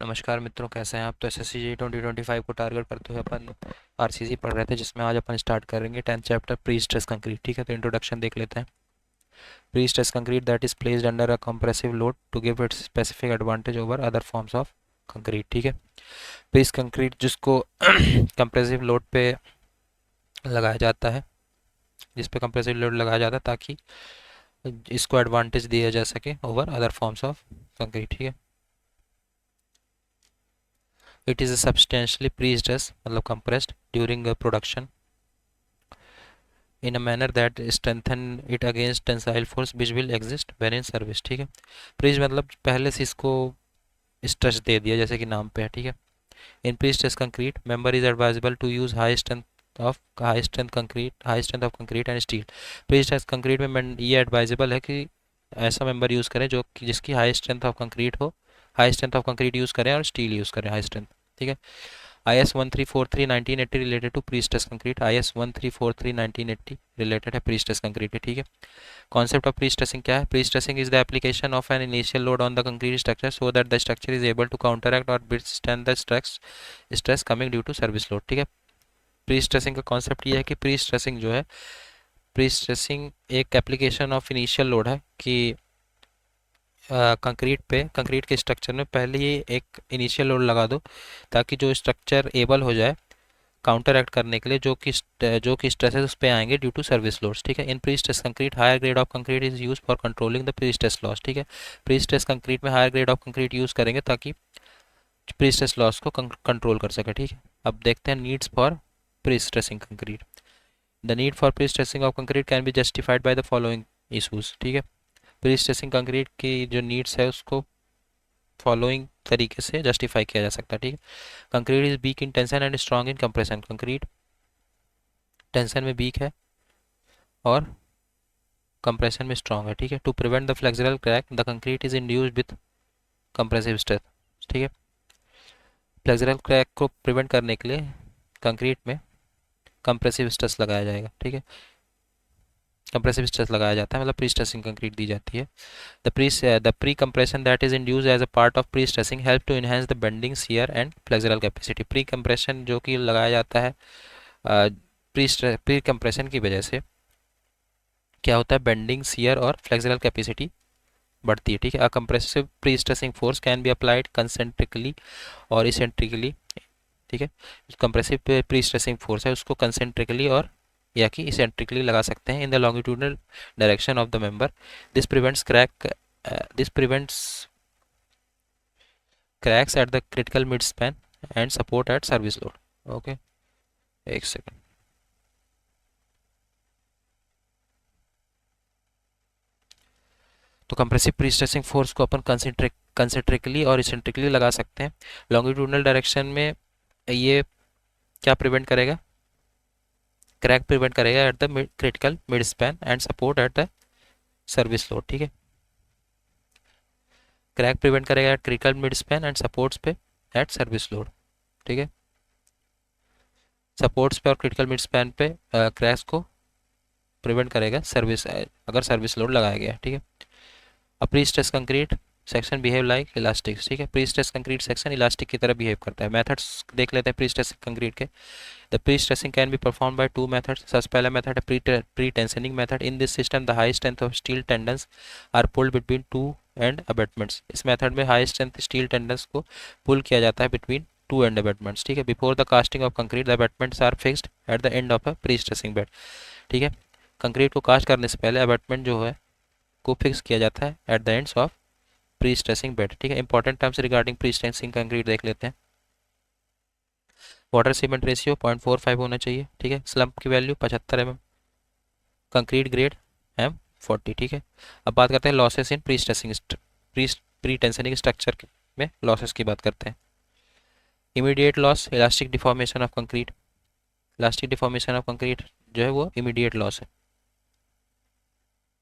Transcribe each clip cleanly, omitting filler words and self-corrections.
नमस्कार मित्रों, कैसे हैं आप। तो एसएससी जी 2025 को टारगेट करते हुए अपन आरसीसी पढ़ रहे थे, जिसमें आज अपन स्टार्ट करेंगे 10th chapter pre stress concrete. ठीक है, तो इंट्रोडक्शन देख लेते हैं। Pre stress concrete that is placed under a compressive load to give its specific advantage over other forms of concrete. ठीक है, प्री कंक्रीट जिसको कंप्रेसिव लोड पे लगाया जाता है, जिस पे कंप्रेसिव लोड लगाया जाता है ताकि इसको एडवांटेज दिया जा सके over other forms of concrete. ठीक है, it is substantially pre stress मतलब compressed during production in a manner that strengthen it against tensile force which will exist when in service। ठीक है, प्रीज मतलब पहले से इसको स्ट्रेस दे दिया जैसे कि नाम पे है। ठीक है, in pre stress concrete member is advisable to use high strength of concrete and steel. Pre stress concrete में ये एडवाइजेबल है कि ऐसा मेंबर यूज़ करें जो कि जिसकी हाई स्ट्रेंथ ऑफ कंक्रीट हो, high strength of concrete use करें और स्टील यूज़ करें हाई स्ट्रेंथ। ठीक है, IS 1343/1980 related to pre stress concrete. IS 1343/1980 related है प्री स्ट्रेस कंक्रीट पे। ठीक है, कॉन्सेप्ट ऑफ प्री स्ट्रेसिंग क्या है। Pre stressing is the application of an initial load on the concrete structure so that the structure is able to counteract और withstand the stress coming due to service load. ठीक है, pre stressing का concept ये है कि pre stressing जो है, pre stressing एक एप्लीकेशन ऑफ इनिशियल लोड है कि कंक्रीट के स्ट्रक्चर में पहले ही एक इनिशियल लोड लगा दो ताकि जो स्ट्रक्चर एबल हो जाए काउंटर एक्ट करने के लिए जो कि स्ट्रेसेस उस पे आएंगे ड्यू टू सर्विस लोड्स। ठीक है, in pre stress concrete higher grade of concrete is use for controlling the pre stress loss. ठीक है, प्री स्ट्रेस कंक्रीट में higher grade of concrete use करेंगे ताकि प्री स्ट्रेस लॉस को control कर सके। ठीक है, अब देखते हैं needs for pre stressing concrete. The need for pre stressing of concrete can be justified by the following issues. ठीक है, प्री स्ट्रेसिंग कंक्रीट की जो नीड्स है उसको फॉलोइंग तरीके से जस्टिफाई किया जा सकता है। ठीक है, concrete is weak in tension and strong in compression. Concrete tension में वीक है और कंप्रेशन में स्ट्रॉन्ग है। ठीक है, to prevent the flexural crack the concrete is induced with compressive stress. ठीक है, फ्लेक्सुरल क्रैक को प्रिवेंट करने के लिए कंक्रीट में कंप्रेसिव स्ट्रेस लगाया जाएगा। ठीक है, कंप्रेसिव स्ट्रेस लगाया जाता है मतलब प्री स्ट्रेसिंग कंक्रीट दी जाती है। The pre compression that is induce as a part of pre stressing help to enhance the bending shear and flexural capacity. Pre compression जो कि लगाया जाता है प्री कंप्रेशन की वजह से क्या होता है, बेंडिंग शियर और फ्लेक्सुरल कैपेसिटी बढ़ती है। ठीक है, a compressive pre stressing force can be applied concentrically और इसेंट्रिकली। ठीक है, कंप्रेसिव प्री स्ट्रेसिंग फोर्स है उसको कंसेंट्रिकली और या कि इसेंट्रिकली लगा सकते हैं in the longitudinal direction of the member. This prevents cracks at the critical mid span and support at service load. Okay, एक सेकेंड। तो कंप्रेसिव प्री स्ट्रेसिंग फोर्स को अपन कंसेंट्रिकली और इसेंट्रिकली लगा सकते हैं। लॉन्गिट्यूडनल डायरेक्शन में ये क्या प्रिवेंट करेगा, क्रैक प्रिवेंट करेगा at the critical mid span and support at the service load. ठीक है, क्रैक प्रिवेंट करेगा eight critical mid span and supports पे एट सर्विस लोड। ठीक है, सपोर्ट्स पे और क्रिटिकल मिड स्पैन पे क्रैक्स को प्रिवेंट करेगा अगर सर्विस लोड लगाया गया। ठीक है, pre stress concrete section behave like elastic. ठीक है, pre stress concrete section elastic की तरह बिहेव करता है। मेथड्स देख लेते हैं प्री स्ट्रेस कंक्रीट के। The pre stressing can be performed by two methods. सबसे पहला मेथड है pre tensioning method. In this system the high strength of steel tendons are pulled between two end abutments. इस method में high strength steel tendons को पुल किया जाता है between two end abutments. ठीक है, before the casting of concrete the abutments are fixed at the end of a pre stressing bed. ठीक है, कंक्रीट को कास्ट करने से पहले अबैटमेंट जो है को फिक्स किया जाता है at the ends of pre stressing bed. ठीक है, important terms regarding pre stressing concrete देख लेते हैं। वाटर सीमेंट रेशियो 0.45 होना चाहिए। ठीक है, स्लम्प की value 75 mm, concrete grade M40। ठीक है, अब बात करते हैं losses in pre tensioning structure में लॉसेस की बात करते हैं। Immediate loss elastic deformation of concrete. Elastic deformation of concrete जो है वो इमीडिएट लॉस है।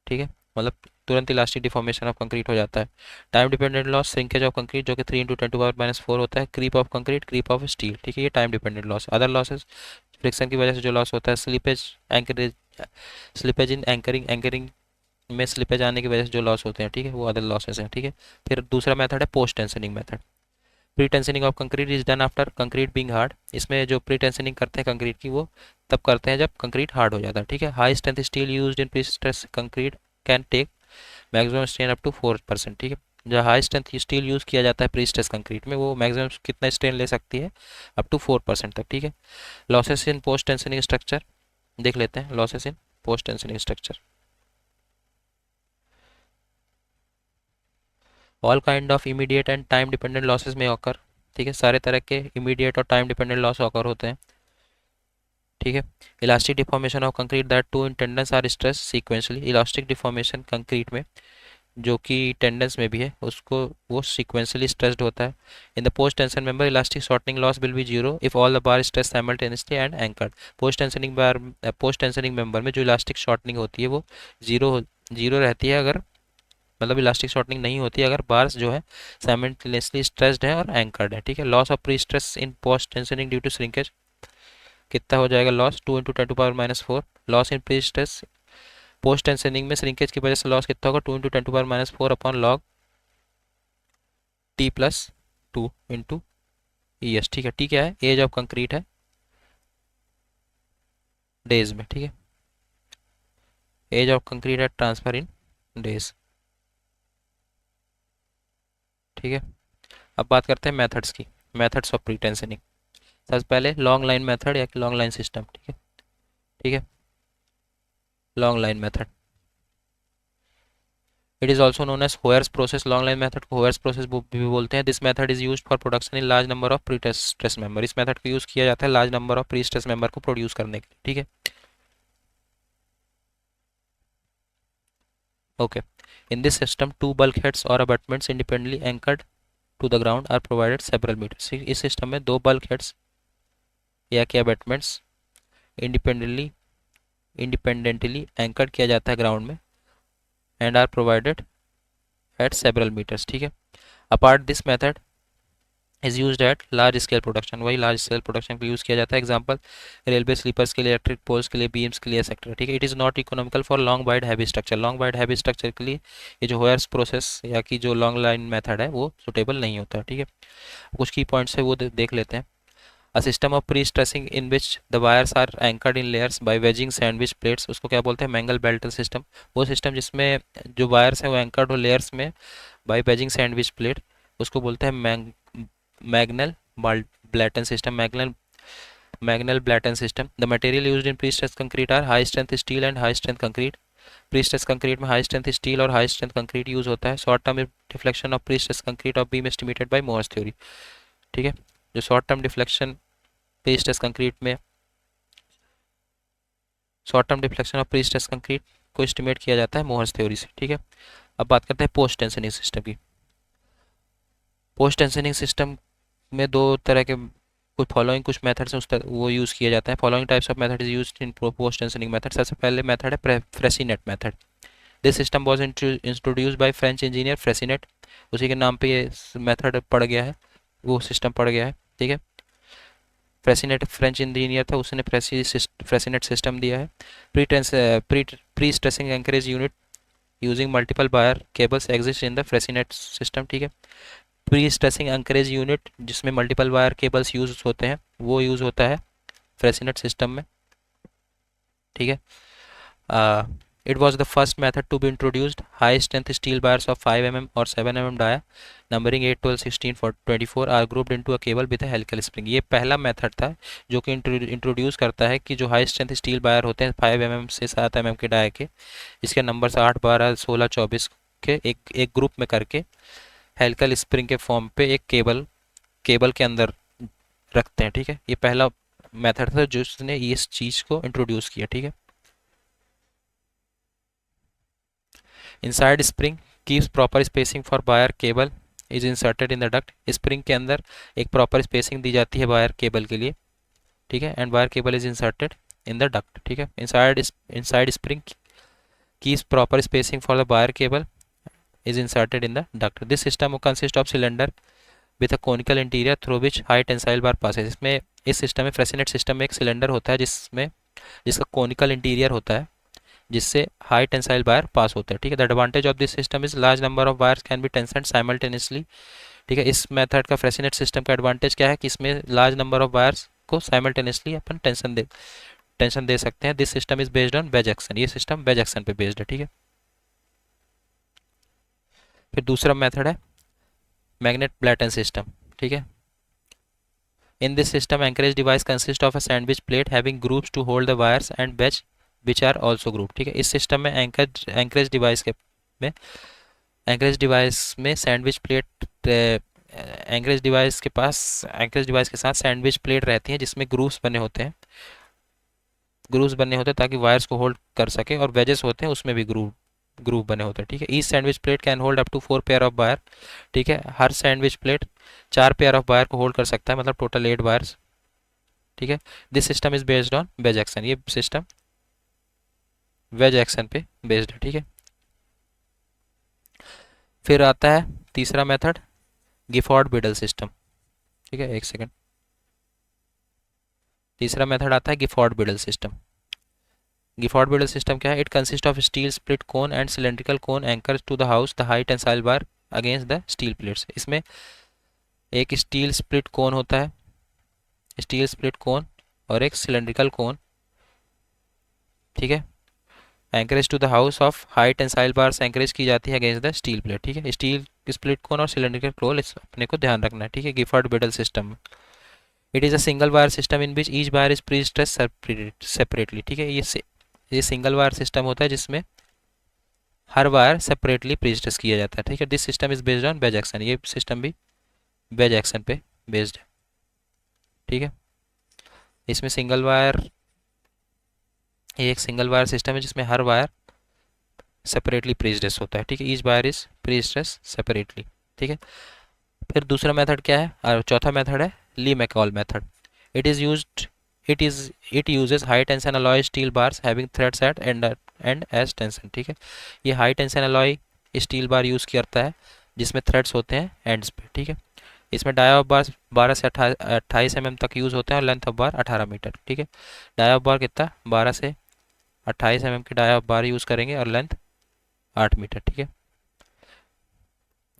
ठीक है, मतलब तुरंत इलास्टिक डिफॉर्मेशन ऑफ कंक्रीट हो जाता है। Time dependent loss shrinkage of concrete जो कि 3 × 10⁻⁴ होता है। Creep of concrete, creep of steel. ठीक है, ये time dependent loss. Other losses friction की वजह से जो लॉस होता है, स्लिपेज इन एंकरिंग में स्लिपेज आने की वजह से जो लॉस होते हैं। ठीक है, वो अदर लॉसेस हैं। ठीक है, फिर दूसरा मेथड है post tensioning method. Pre tensioning of concrete is done after concrete being hard. इसमें जो प्री टेंशनिंग करते हैं कंक्रीट की वो तब करते हैं जब कंक्रीट हार्ड हो जाता है, ठीक है। High strength steel used in pre stress concrete can take maximum strain up to 4%, ठीक है। जो हाई स्ट्रेंथ स्टील यूज़ किया जाता है प्री स्ट्रेस कंक्रीट में वो मैक्सिमम कितना स्ट्रेन ले सकती है, अप टू 4% तक, ठीक है। Losses in post tensioning structure देख लेते हैं। Losses in post tensioning structure, all kind of immediate and time dependent losses में ऑकर, ठीक है। सारे तरह के इमीडिएट और टाइम डिपेंडेंट लॉस ऑकर होते हैं, ठीक है। Elastic deformation of concrete that to in tendons are stress sequentially. Elastic deformation concrete में जो कि टेंडेंस में भी है उसको वो सीक्वेंशली स्ट्रेस्ड होता है। In the post tension member elastic shortening loss will be zero if all the bar stress simultaneously and anchored. Post tensioning member में जो इलास्टिक शॉर्टनिंग होती है वो जीरो रहती है, अगर मतलब इलास्टिक शॉर्टनिंग नहीं होती अगर बार्स जो है साइमल्टेनियसली स्ट्रेस्ड है और एंकर्ड है, ठीक है। Loss of pre stress in post tensioning due to shrinkage कितना हो जाएगा loss, 2 × 10⁻⁴। Loss in pre stress post tensioning में श्रिंकेज की वजह से लॉस कितना होगा, 2 × 10⁻⁴ अपॉन लॉग T+2 × ES, ठीक है। टी क्या है, एज ऑफ कंक्रीट है डेज में, ठीक है। एज ऑफ कंक्रीट है ट्रांसफर इन डेज, ठीक है। अब बात करते हैं मेथड्स की, मेथड्स ऑफ प्री टेंशनिंग। सबसे पहले लॉन्ग लाइन मेथड या लॉन्ग लाइन सिस्टम, ठीक है, ठीक है। Long line method, it is also known as Hoyer's process. Long line method को होयर्स प्रोसेस भी बोलते हैं। This method is used for production in large number of pre stress member. इस method को यूज किया जाता है large number of pre stress member को प्रोड्यूस करने के लिए, ठीक है। Okay, in this system two bulk heads और abutments independently anchored to the ground are provided several metres. इस सिस्टम में दो बल्क हेड्स या कि अबटमेंट्स इंडिपेंडेंटली इंडिपेंडेंटली एंकर्ड किया जाता है ग्राउंड में and are provided at several meters, ठीक है। Apart this method is used at large scale production, वही लार्ज स्केल प्रोडक्शन पे यूज़ किया जाता है। एग्जांपल रेलवे स्लीपर्स के लिए, इलेक्ट्रिक पोल्स के लिए, बीम्स के लिए एक्सेट्रा, ठीक है। It is not economical for long wide heavy structure. Long wide heavy structure के लिए ये जो होयर्स प्रोसेस या कि जो लॉन्ग लाइन मेथड है वो सुटेबल नहीं होता, ठीक है। कुछ की पॉइंट्स है वो देख लेते हैं। A system of pre stressing in which the wires are anchored in layers by wedging sandwich plates, उसको क्या बोलते हैं, मैंगल बेल्टन सिस्टम। वो सिस्टम जिसमें जो वायर्स हैं वो एंकर्ड हो लेयर्स में बाय वेजिंग सैंडविच प्लेट, उसको बोलते हैं Magnel Blaton system. Magnel Blaton system. The material used in pre stress concrete are high strength steel and high strength concrete. Pre stress concrete में high strength steel और high strength concrete use होता है। Short term deflection of pre stress concrete of beam estimated by Mohr's theory, ठीक है। जो short term deflection pre stress concrete में, short term deflection of pre stress concrete को estimate किया जाता है मोहर्स थ्योरी से, ठीक है। अब बात करते हैं पोस्ट टेंशनिंग सिस्टम की। पोस्ट टेंशनिंग सिस्टम में दो तरह के कुछ फॉलोइंग कुछ मेथड्स हैं वो यूज़ किए जाते हैं। Following types of method is used in post tensioning method. सबसे पहले मेथड है Freyssinet method. This system was introduced by French engineer Freyssinet, उसी के नाम पे ये मेथड पड़ गया है, वो सिस्टम पड़ गया है, ठीक है। फ्रेसिनेट फ्रेंच इंजीनियर था, उसने फ्रेसिनेट सिस्टम दिया है। Pre stressing anchorage unit using multiple wire cables exist in the Freyssinet system, ठीक है। प्री स्ट्रेसिंग एंकरेज यूनिट जिसमें मल्टीपल वायर केबल्स यूज होते हैं वो यूज़ होता है फ्रेसिनेट सिस्टम में, ठीक है। It was the first method to be introduced. High strength steel wires of 5 mm और 7 mm dia numbering 8, 12, 16, 24 are grouped into a cable with helical spring. ये पहला मेथड था जो कि इंट्रोड्यूस करता है कि जो हाई स्ट्रेंथ स्टील वायर होते हैं 5 mm से 7 mm के डाया के, इसके नंबर 8, 12, 16, 24 के एक ग्रुप में करके हेलिकल स्प्रिंग के फॉर्म पे एक केबल के अंदर रखते हैं, ठीक है। ये पहला मेथड था जिसने इस चीज़ को इंट्रोड्यूस किया, ठीक है। Inside spring keeps proper spacing for wire cable is inserted in the duct. Spring के अंदर एक प्रॉपर स्पेसिंग दी जाती है वायर केबल के लिए, ठीक है, and wire cable is inserted in the duct, ठीक है। Inside spring keeps proper spacing for the wire cable is inserted in the duct. This system consists of cylinder with a conical interior through which high tensile bar passes. इसमें इस system में फ्रेसिनेट system में एक cylinder होता है जिसका conical interior होता है जिससे हाई टेंसाइल वायर पास होते हैं, ठीक है। The advantage of this system is large number of wires can be tension simultaneously, ठीक है। इस मेथड का फ्रेसिनेट सिस्टम का एडवांटेज क्या है कि इसमें लार्ज नंबर ऑफ वायर्स को साइमल्टेनियसली अपन टेंशन दे सकते हैं। This system is based on wedge action, ये सिस्टम बेज एक्शन पे बेस्ड है, ठीक है। फिर दूसरा मेथड है मैग्नेट ब्लैटन सिस्टम, ठीक है। In this system anchorage device consist of a sandwich plate having grooves to hold the wires and wedge which are also group, ठीक है। इस सिस्टम में में एंकरेज डिवाइस में सैंडविच प्लेट, एंकरेज डिवाइस के साथ सैंडविच प्लेट रहती है जिसमें ग्रूव्स बने होते हैं ताकि वायर्स को होल्ड कर सके, और वेजेस होते हैं उसमें भी ग्रूव बने होते हैं, ठीक है। Each sandwich plate can hold up to 4 pair of wire, ठीक है। हर sandwich plate 4 pair of wire को होल्ड कर सकता है, मतलब टोटल 8 वायर्स, ठीक है। This system is based on wedge action, ये सिस्टम वेज एक्शन पे बेस्ड है, ठीक है। फिर आता है तीसरा मेथड गिफॉर्ड बिडल सिस्टम, ठीक है। एक सेकेंड, तीसरा मेथड आता है Gifford Biddle system. गिफॉर्ड Biddle system क्या है? It consist of steel split cone and cylindrical cone anchors to the house the high tensile bar against the steel plates. इसमें एक स्टील स्प्लिट कोन होता है, स्टील स्प्लिट कोन, और एक सिलेंड्रिकल कोन, ठीक है। Anchorage to the house of high tensile bars anchorage की जाती है अगेंस्ट द स्टील प्लेट, ठीक है। स्टील स्प्लिट कोन और सिलेंड्रिकल कोन अपने को ध्यान रखना है, ठीक है, गिफॉर्ड बिडल सिस्टम में। It is a single wire system in which each wire is pre stress separately, ठीक है। ये सिंगल वायर सिस्टम होता है जिसमें हर वायर सेपरेटली प्री स्ट्रेस किया जाता है, ठीक है। This system is based on wedge action, ये सिस्टम भी बेज एक्शन पे बेस्ड है, ठीक है। इसमें ये एक सिंगल वायर सिस्टम है जिसमें हर वायर सेपरेटली प्री स्ट्रेस होता है, ठीक है। Each wire is pre stress separately, ठीक है। फिर दूसरा मेथड क्या है, और चौथा मेथड है Lee McCall method. It is used it uses high tension alloy steel bars having threads at end as tension, ठीक है। ये high tension alloy steel bar use करता है जिसमें थ्रेड्स होते हैं एंड्स पे, ठीक है। इसमें डाई ऑफ बार 12 से 28 mm तक यूज़ होते हैं, और लेंथ ऑफ बार 18 मीटर, ठीक है। डाई ऑफ बार कितना, 12 से 28 mm की डाई ऑफ बार यूज़ करेंगे, और लेंथ 8 मीटर, ठीक है।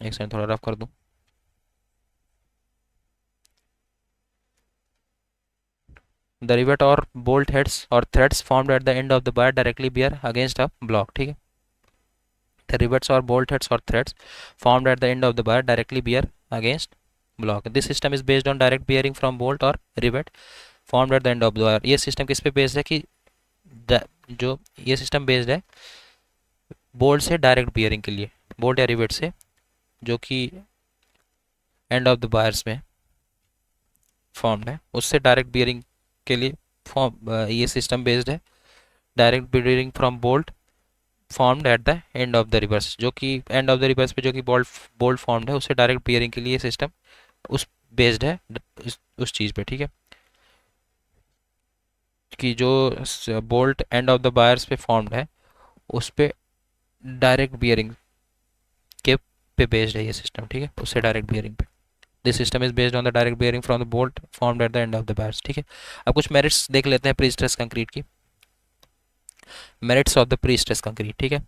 एक सेकंड थोड़ा रफ कर दूँ। The rivet or bolt heads or threads formed at the end of the bar directly bear against a block, ठीक है। The rivets or bolt heads or threads formed at the end of the bar directly bear against block. This system is based on direct bearing from bolt or rivet formed at the end of the bar. ये system किस पे based है कि जो ये system based है bolt से direct bearing के लिए, बोल्ट या रिवेट से जो कि एंड ऑफ द बायर्स में फॉर्म्ड है, उससे डायरेक्ट बियरिंग के लिए ये सिस्टम बेस्ड है। Direct bearing from bolt formed at the end of the reverse, जो कि एंड ऑफ द रिवर्स पे जो कि बोल्ट फॉर्म्ड है उससे डायरेक्ट बियरिंग के लिए ये सिस्टम उस बेस्ड है उस चीज़ पे, ठीक है। कि जो bolt end of the buyers पे फॉर्म्ड है उस पे डायरेक्ट बियरिंग के पे बेस्ड है ये सिस्टम, ठीक है, उससे डायरेक्ट बियरिंग पे। This system is based on the direct bearing from the bolt formed at the end of the buyers, ठीक है। अब कुछ मेरिट्स देख लेते हैं प्री स्ट्रेस कंक्रीट की। Merits of the pre stress concrete, ठीक है।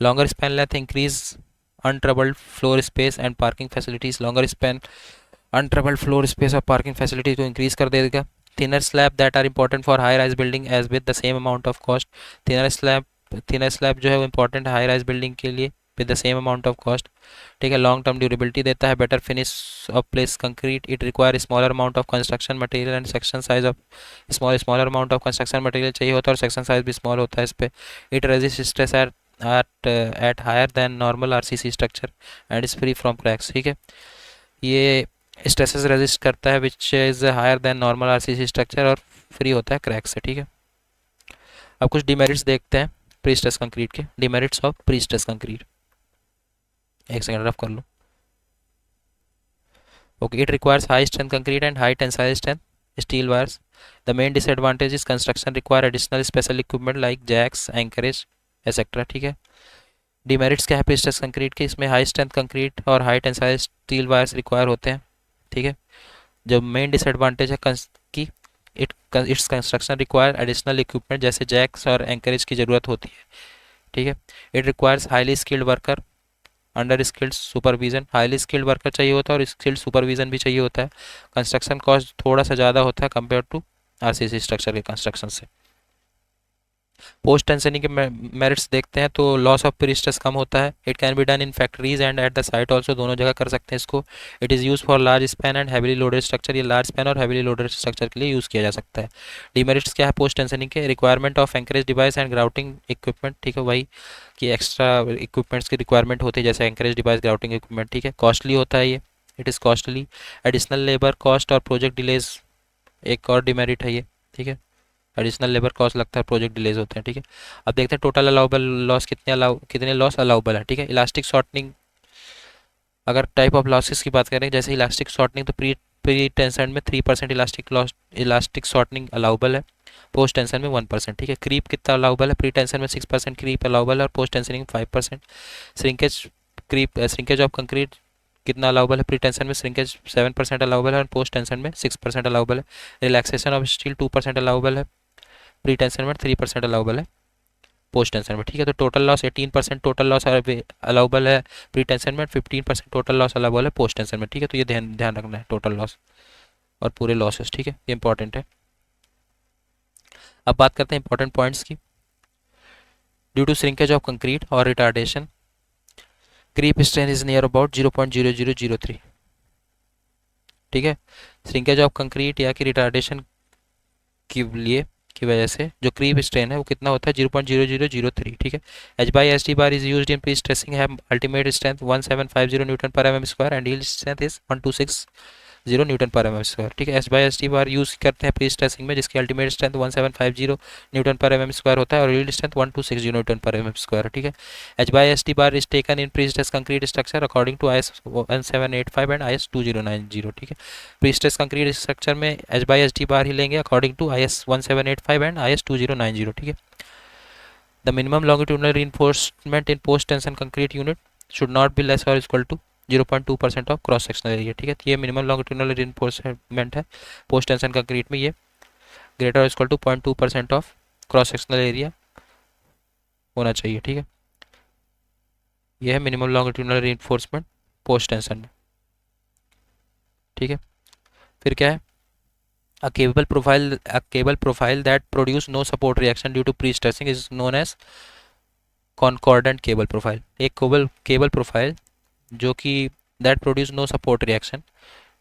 Longer span length increase untroubled floor space and parking facilities. Longer span untroubled floor space और पार्किंग फैसिलिटीज को इंक्रीज कर देगा। Thinner slab that are important for high rise building as with the same amount of cost. Thinner slab जो है वो important है high rise building के लिए with the same amount of cost, ठीक है। लॉन्ग टर्म ड्यूरेबिलिटी देता है। Better finish off place concrete. It require smaller amount of construction material and section size of smaller amount of construction material चाहिए होता है, और सेक्शन साइज भी small होता है इस पे। It resist stress at higher than normal RCC structure and is free from cracks, ठीक है। ये स्ट्रेसेस रेजिस्ट करता है which is higher than normal RCC structure और फ्री होता है क्रैक से, ठीक है। अब कुछ डिमेरिट्स देखते हैं प्री स्ट्रेस कंक्रीट के। Demerits of pre stress concrete, एक सेकंड रफ कर लो। Okay, it requires high strength concrete and high tensile strength steel wires. The main disadvantage is construction require additional special equipment like jacks, anchorage etcetera, ठीक है। Demerits क्या है pre stress concrete के? इसमें high strength concrete और high tensile steel wires require होते हैं, ठीक है। जब मेन डिसएडवांटेज है कि its construction require additional equipment जैसे जैक्स और एंकरेज की ज़रूरत होती है, ठीक है। It requires highly skilled worker under skilled supervision, highly skilled worker चाहिए होता है और स्किल्ड सुपरविजन भी चाहिए होता है। कंस्ट्रक्शन कॉस्ट थोड़ा सा ज़्यादा होता है कंपेयर टू आरसीसी स्ट्रक्चर के कंस्ट्रक्शन से। पोस्ट टेंशनिंग के मेरिट्स देखते हैं तो लॉस ऑफ प्रीस्ट्रेस कम होता है। It can be done in factories and at the site also, दोनों जगह कर सकते हैं इसको। It is use for large span and heavily loaded structure, ये लार्ज स्पैन और हैवीली लोडेड स्ट्रक्चर के लिए यूज़ किया जा सकता है। डीमेरिट्स क्या है पोस्ट टेंशनिंग के? Requirement of anchorage device and grouting equipment, ठीक है, वही कि एक्स्ट्रा इक्विपमेंट्स की रिक्वायरमेंट होती है जैसे एंकरेज डिवाइस, ग्राउटिंग इक्विपमेंट, ठीक है। कॉस्टली होता है ये, it is costly. Additional labour cost और प्रोजेक्ट डिलेज एक और डिमेरिट है ये, ठीक है। एडिशनल लेबर कॉस्ट लगता है, प्रोजेक्ट डिलेज होते हैं, ठीक है। अब देखते हैं टोटल अलाउबल लॉस कितने लॉस अलाउबल है, ठीक है। इलास्टिक शॉर्टनिंग, अगर टाइप ऑफ लॉसेस की बात करें जैसे इलास्टिक शॉर्टनिंग तो प्री प्री टेंशन में 3% इलास्टिक शॉर्टनिंग अलाउबल है, पोस्ट टेंशन में 1%, ठीक है। क्रीप कितना अलाउबल है? प्री टेंशन में 6% क्रीप अलाउबल है और post tensioning 5%। Shrinkage of concrete कितना अलाउबल है? प्री टेंशन में श्रिंकेज 7% अलाउबल है और पोस्ट टेंशन में 6% अलाउबल है। रिलैक्सेशन ऑफ स्टील 2% अलाउबल है, प्री टेंशन में 3% अलाउबल है, पोस्ट टेंशन में, ठीक है। तो total loss 18% total loss allowable है प्री टेंशन में, 15% टोटल लॉस अलाउबल है पोस्ट टेंशन में, ठीक है। तो ये ध्यान ध्यान रखना है टोटल लॉस और पूरे लॉसेस, ठीक है, ये इंपॉर्टेंट है। अब बात करते हैं इंपॉर्टेंट पॉइंट्स की। Due to shrinkage of concrete और retardation creep strain is near about 0.0003, ठीक है। श्रिंकेज ऑफ कंक्रीट या कि रिटार्डेशन की वजह से जो क्रीप स्ट्रेन है वो कितना होता है? 0.0003, ठीक है। H by S D bar is use in pre stressing, है ultimate strength 1750 newton per m square and yield strength is 1260 newton per m square, ठीक है। H by S D bar use करते हैं प्री स्ट्रेसिंग में जिसकी ultimate strength 1750 newton per m square होता है और yield strength 1260 newton per m square, ठीक है। H by S D bar is taken in pre stress concrete structure according to IS 1785 and IS 2090, ठीक है। Pre stress concrete structure में H by S D bar ही लेंगे according to IS 1785 and IS 2090, ठीक है। The minimum longitudinal reinforcement in post tension concrete unit should not be less or equal to 0.2% of cross sectional area, ठीक है। ये minimum longitudinal reinforcement है post tension concrete में, ये greater और equal to 0.2% of cross sectional area होना चाहिए, ठीक है। यह है minimum longitudinal reinforcement post tension में, ठीक है। फिर क्या है? A cable profile that produce no support reaction due to pre-stressing is known as concordant cable profile। एक केबल प्रोफाइल जो कि that produce no support reaction,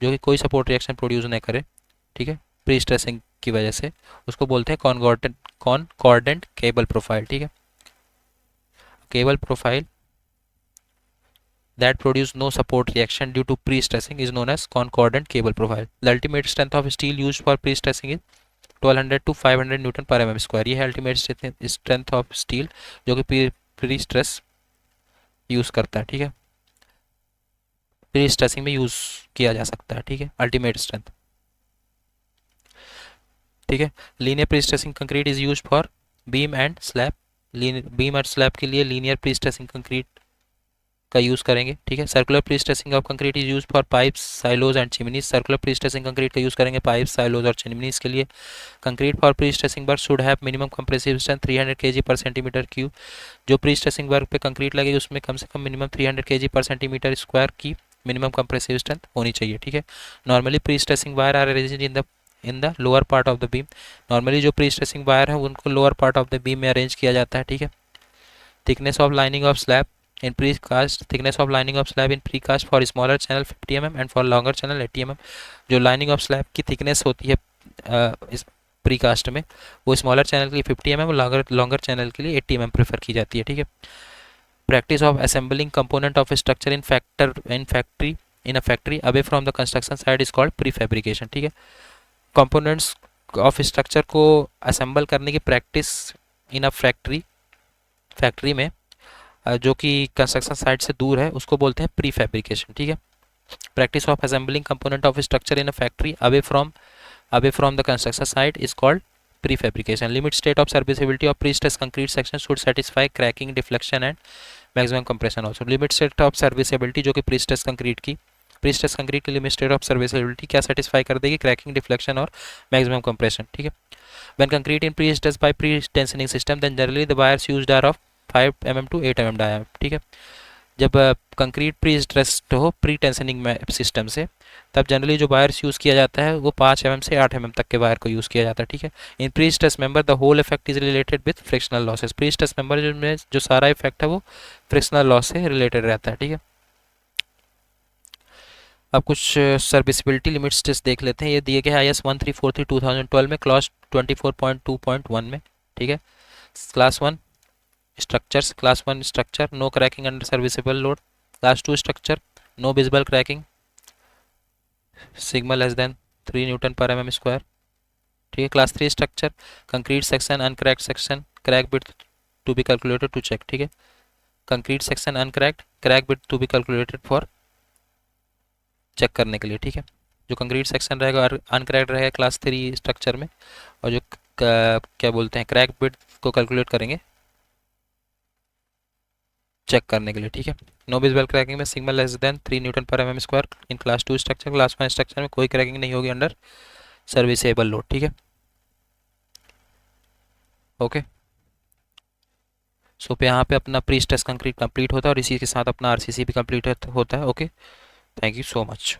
जो कि कोई सपोर्ट रिएक्शन प्रोड्यूस नहीं करे, ठीक है, प्री स्ट्रेसिंग की वजह से, उसको बोलते हैं कॉन्कॉर्डेंट केबल प्रोफाइल, ठीक है। Cable profile that produce no support reaction due to pre-stressing is known as concordant cable profile। The ultimate strength of steel used for pre-stressing is 1200 to 500 Newton per mm square. ये है ultimate strength of steel जो कि pre stress use करता है, ठीक है, pre stressing में use किया जा सकता है, ठीक है, अल्टीमेट स्ट्रेंथ, ठीक है। Linear pre stressing concrete is use for beam and slab. Beam और स्लैब के लिए लीनियर प्री स्ट्रेसिंग कंक्रीट का यूज़ करेंगे, ठीक है। Circular pre stressing of concrete is use for pipes, silos and chimneys. Circular pre stressing concrete का use करेंगे pipes, silos और चिमनीज के लिए। Concrete for pre stressing work should have minimum compressive strength 300 kg per centimetre cube. जो pre stressing work पे concrete लगेगी उसमें कम से कम minimum 300 kg per centimetre square की मिनिमम कंप्रेसिव स्ट्रेंथ होनी चाहिए, ठीक है। Normally pre stressing wire are arranged in the lower part of the beam. Normally जो प्री स्ट्रेसिंग वायर है उनको lower part of the beam में अरेंज किया जाता है, ठीक है। Thickness of lining of slab in precast, thickness of lining of slab in precast for smaller channel 50 mm and for longer channel 80 mm। जो lining of slab की thickness होती है इस प्रीकास्ट में वो स्मॉलर चैनल के लिए 50 mm और लॉन्गर चैनल के लिए 80 mm प्रेफर की जाती है, ठीक है। Practice of assembling component of structure in a factory away from the construction side is called pre fabrication, ठीक है। कंपोनेंट्स ऑफ स्ट्रक्चर को असेंबल करने की प्रैक्टिस इन अ फैक्ट्री में जो कि कंस्ट्रक्शन साइट से दूर है उसको बोलते हैं प्री फैब्रिकेशन, ठीक है। Practice of assembling component of structure in a factory away from the construction site is called pre fabrication. Limit state of serviceability of pre stress concrete section should satisfy cracking, deflection and maximum compression also. Limit state of serviceability जो कि pre stress concrete की pre stress concrete के लिए state of serviceability क्या satisfy कर देगी, cracking, deflection और maximum compression, ठीक है। When concrete in pre stress by pre tensioning system then generally the wires used are of 5 mm to 8 mm dia, ठीक है। जब कंक्रीट प्री स्ट्रेस्ड हो प्री टेंशनिंग सिस्टम से, तब जनरली जो वायर्स यूज़ किया जाता है वो 5 mm से 8 mm तक के वायर को यूज़ किया जाता है, ठीक है। In pre stress member the whole effect is related with frictional losses, pre stress member में जो सारा इफेक्ट है वो फ्रिक्शनल लॉस से रिलेटेड रहता है, ठीक है। अब कुछ सर्विसिबिलिटी लिमिट्स टेस्ट देख लेते हैं। ये दिए गए IS 1343 2012 में क्लॉज 24.2.1 में, ठीक है। Class 1 structures, class 1 structure no cracking under serviceable load, class 2 structure no visible cracking, sigma less than 3 newton per mm square, ठीक है। Class 3 structure concrete section uncracked section crack width to be calculated to check, ठीक है। Concrete section uncracked, crack width to be calculated for check करने के लिए, ठीक है। जो कंक्रीट सेक्शन रहेगा अनक्रैक्ड रहेगा क्लास 3 स्ट्रक्चर में, और जो क्या बोलते हैं क्रैक बिट को कैलकुलेट करेंगे चेक करने के लिए, ठीक है। नो विजिबल क्रैकिंग में sigma less than 3 newton per mm square in class 2 structure, class 1 structure में कोई क्रैकिंग नहीं होगी अंडर सर्विसेबल लोड, ठीक है। ओके, सो पे यहाँ पे अपना प्री स्ट्रेस कंक्रीट कंप्लीट होता है और इसी के साथ अपना RCC भी कंप्लीट होता है। Okay, thank you so much.